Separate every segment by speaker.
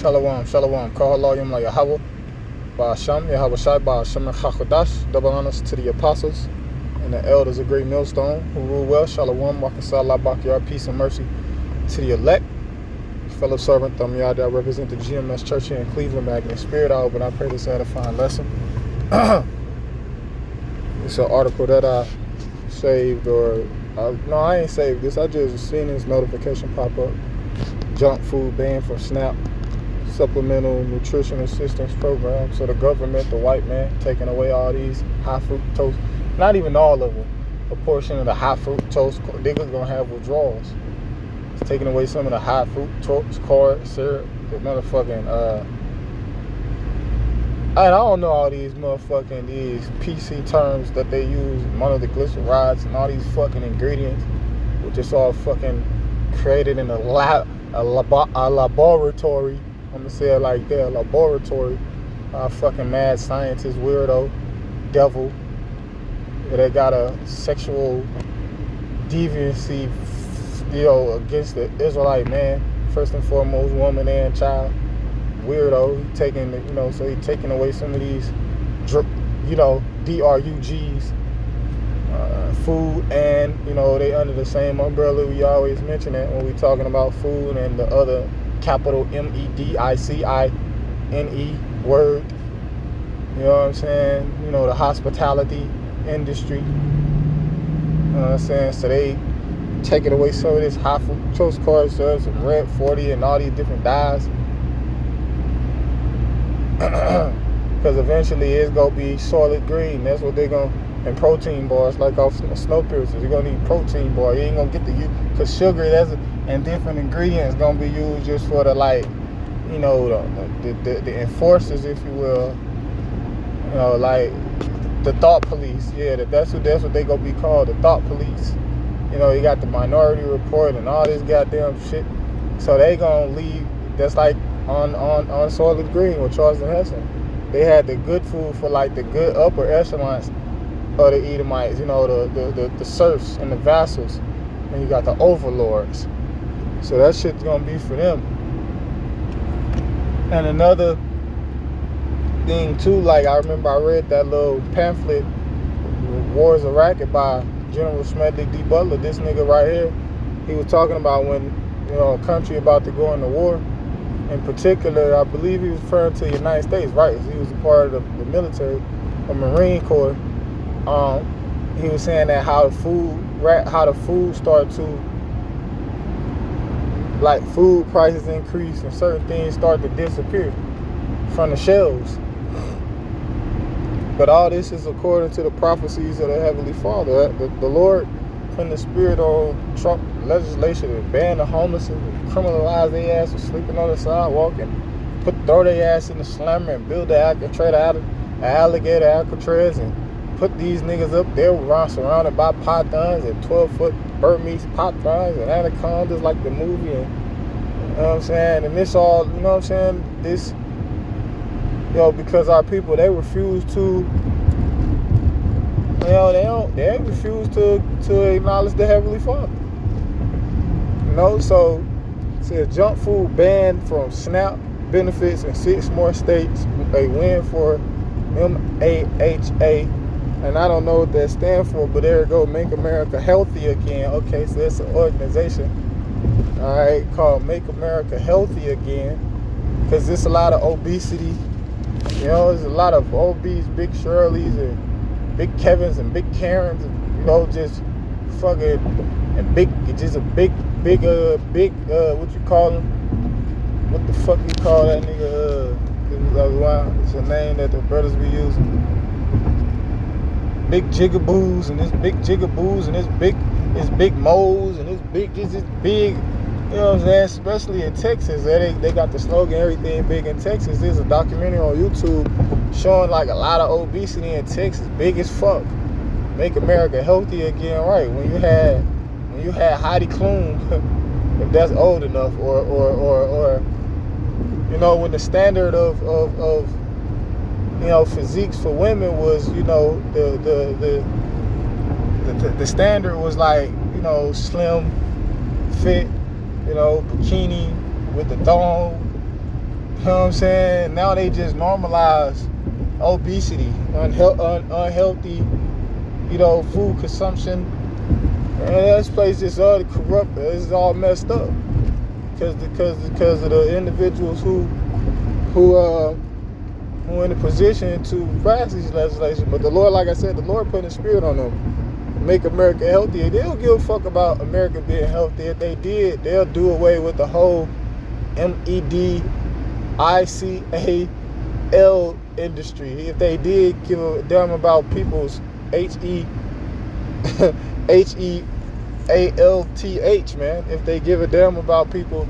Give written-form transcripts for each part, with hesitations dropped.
Speaker 1: Shalom, shalom. Kahalayim la Yahweh. Ba'asham, Yahweh Shai, Ba'asham Chakodash. Double honors to the apostles and the elders of Great Millstone who rule well. Shalom, Wakasah, Labakyar, peace and mercy to the elect. Fellow servant, Yada, I represent the GMS Church here in Cleveland, back in spirit. I hope and I pray this edifying lesson. It's an article that I saved, no, I ain't saved this. I just seen this notification pop up. Junk food banned from SNAP, Supplemental Nutrition Assistance Program. So the government, the white man, taking away all these high fructose, not even all of them, a portion of the high fructose, niggas gonna have withdrawals. It's taking away some of the high fructose corn syrup, the motherfucking, I don't know all these motherfucking, these PC terms that they use, monoglycerides and all these fucking ingredients, which is all fucking created in a laboratory. I'm gonna say it like that, a laboratory. Fucking mad scientist, weirdo, devil. They got a sexual deviancy, against the Israelite man, first and foremost, woman and child. Weirdo. He taking, so he taking away some of these, DRUGs, food, and they under the same umbrella. We always mention it when we talking about food and the other capital MEDICINE word. You know what I'm saying? The hospitality industry. You know what I'm saying? So they taking away some of this high fructose corn syrup, some red 40 and all these different dyes. Because eventually it's going to be solid green. That's what they're going to, and protein bars, like off Snowpiercer. You're going to need protein bar. You ain't going to get because sugar and different ingredients going to be used just for the, the enforcers, if you will. Like the thought police. Yeah, that's what they going to be called, the thought police. You got the Minority Report and all this goddamn shit. So they going to leave, that's like on Solid Green with Charleston Heston. They had the good food for like the good upper echelons of the Edomites, the serfs and the vassals. And you got the overlords. So that shit's gonna be for them. And another thing too, like I remember I read that little pamphlet, War is a Racket by General Smedley D. Butler. This nigga right here, he was talking about when, a country about to go into war. In particular, I believe he was referring to the United States, right? He was a part of the military, the Marine Corps. He was saying that how the food started to, like food prices increase and certain things start to disappear from the shelves. But all this is according to the prophecies of the Heavenly Father. The Lord putting the spirit on Trump legislation to ban the homeless and criminalize their ass for sleeping on the sidewalk and throw their ass in the slammer and build the alligator Alcatraz and put these niggas up there surrounded by pythons and 12-foot Burmese pythons and anacondas like the movie, and you know what I'm saying? And this all, you know what I'm saying? This, because our people, they refuse to, they refuse to acknowledge the Heavenly Father. So it says junk food banned from SNAP benefits in 6 more states. A win for MAHA. And I don't know what that stands for, but there it go, Make America Healthy Again. Okay, so it's an organization, all right, called Make America Healthy Again, because there's a lot of obesity. There's a lot of obese Big Shirleys and Big Kevins and Big Karens, just fucking, and just a big, what you call them? What the fuck you call that nigga? It's a name that the brothers be using. Big jigaboos and this big jigaboos and this big moles and this big, you know what I'm saying? Especially in Texas, they got the slogan, everything big in Texas. There's a documentary on YouTube showing like a lot of obesity in Texas, big as fuck. Make America Healthy Again, right? When you had Heidi Klum, if that's old enough, or when the standard of physiques for women was, the standard was like, slim, fit, bikini with the thong, You know what I'm saying? Now they just normalize obesity, unhealthy, food consumption. And this place is all corrupt. It's all messed up because of the individuals who in a position to pass these legislation. But the Lord, like I said, the Lord put His Spirit on them. Make America healthier. They don't give a fuck about America being healthy. If they did, they'll do away with the whole MEDICAL industry. If they did give a damn about people's HEALTH, man. If they give a damn about people,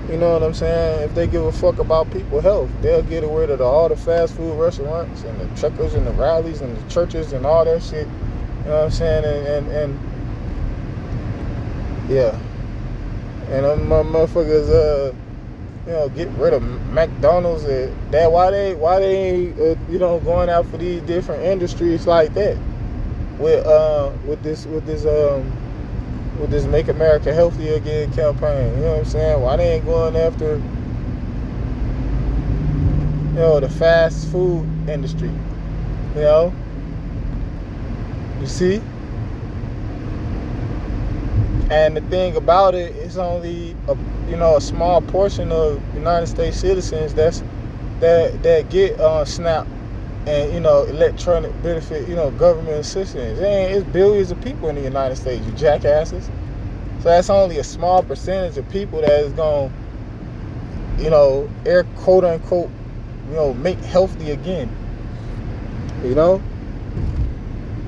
Speaker 1: you know what I'm saying? If they give a fuck about people's health, they'll get rid of all the fast food restaurants and the truckers and the rallies and the churches and all that shit. You know what I'm saying? And yeah. And them motherfuckers, get rid of McDonald's. That why they going out for these different industries like that with this Make America Healthy Again campaign. You know what I'm saying? Why they ain't going after the fast food industry? You see? And the thing about it, it's only a small portion of United States citizens that get SNAP and electronic benefit, government assistance. It's billions of people in the United States, you jackasses. So that's only a small percentage of people that is going air quote unquote make healthy again.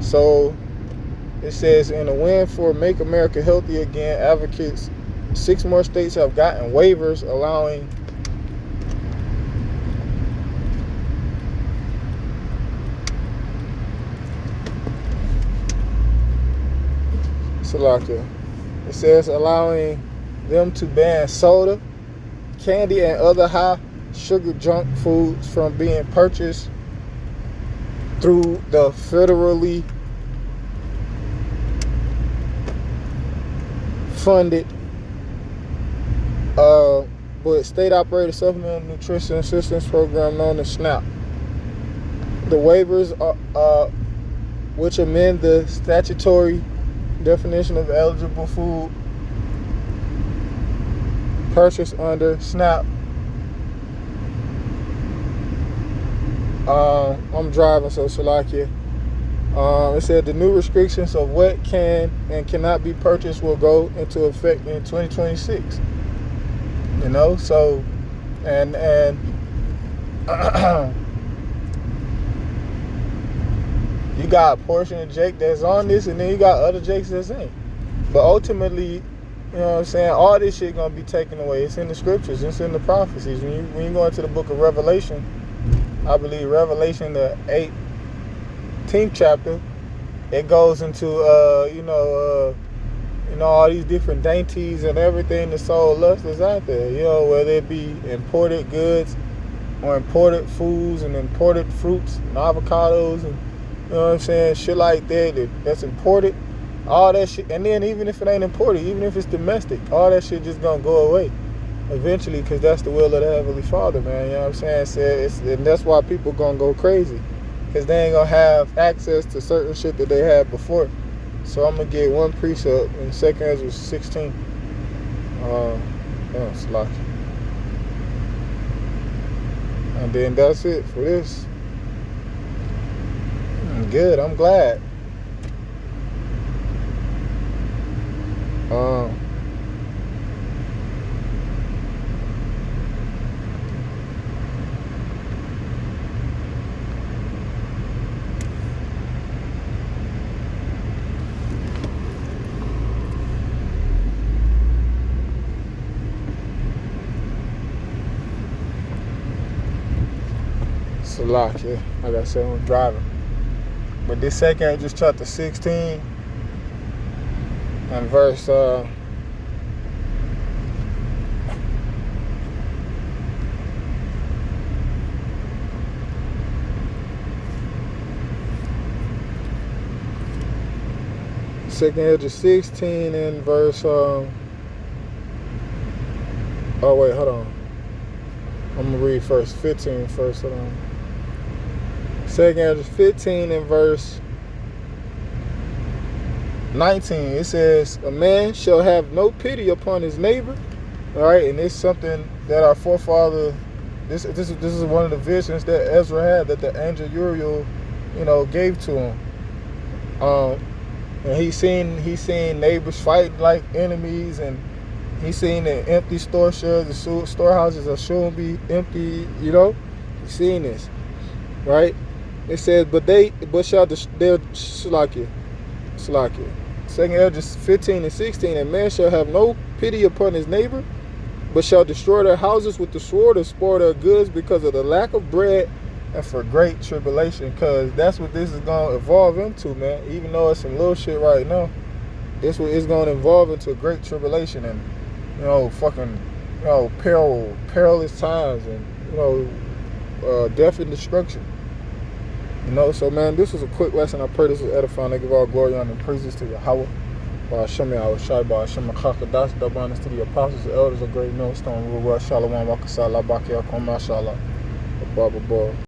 Speaker 1: So it says, in a win for Make America Healthy Again advocates, 6 more states have gotten waivers allowing it says allowing them to ban soda, candy, and other high sugar junk foods from being purchased through the federally funded but state-operated supplemental nutrition assistance program known as SNAP. The waivers are which amend the statutory definition of eligible food purchased under SNAP. I'm driving, so Salakia. It said the new restrictions of what can and cannot be purchased will go into effect in 2026. So and you got a portion of Jake that's on this, and then you got other Jakes that's ain't. But ultimately, you know what I'm saying, all this shit gonna be taken away. It's in the scriptures, it's in the prophecies. When you go into the book of Revelation, I believe Revelation the 18th chapter, it goes into all these different dainties and everything the soul lust is out there. Whether it be imported goods or imported foods and imported fruits and avocados and shit like that's imported, all that shit. And then even if it ain't imported, even if it's domestic, all that shit just gonna go away eventually, because that's the will of the Heavenly Father, man. You know what I'm saying? And that's why people gonna go crazy, because they ain't gonna have access to certain shit that they had before. So I'm gonna get one precept in 2 Ezra 16. It's lucky. And then that's it for this. Good, I'm glad. Salakia. Like I said, I'm driving. But this 2 Ezra chapter 16 and verse 2 Ezra 16 and verse oh wait, hold on. I'm gonna read verse 15 first. Hold on. 2nd Ezra 15 and verse 19. It says, "A man shall have no pity upon his neighbor." All right, and it's something that our forefather. This is one of the visions that Ezra had, that the angel Uriel, gave to him. And he seen neighbors fighting like enemies, and he seen the empty storehouses. The storehouses are soon be empty. He seen this, right? It says, but shall they'll Salakia. 2nd Ezra 15 and 16. "A man shall have no pity upon his neighbor, but shall destroy their houses with the sword, and spoil their goods because of the lack of bread and for great tribulation." Because that's what this is going to evolve into, man. Even though it's some little shit right now, this what it's going to evolve into a great tribulation and, perilous times and, death and destruction. So, man, this was a quick lesson. I pray this was edifying. I give all glory, honor, and praises to Yahweh. Hashem Yahushai, Hashem Chakadash, double honors to the apostles, the elders of Great Millstone, Ruwa, Shalom, Wakasala, Bakia, Koma, Shalom, Baba Bar.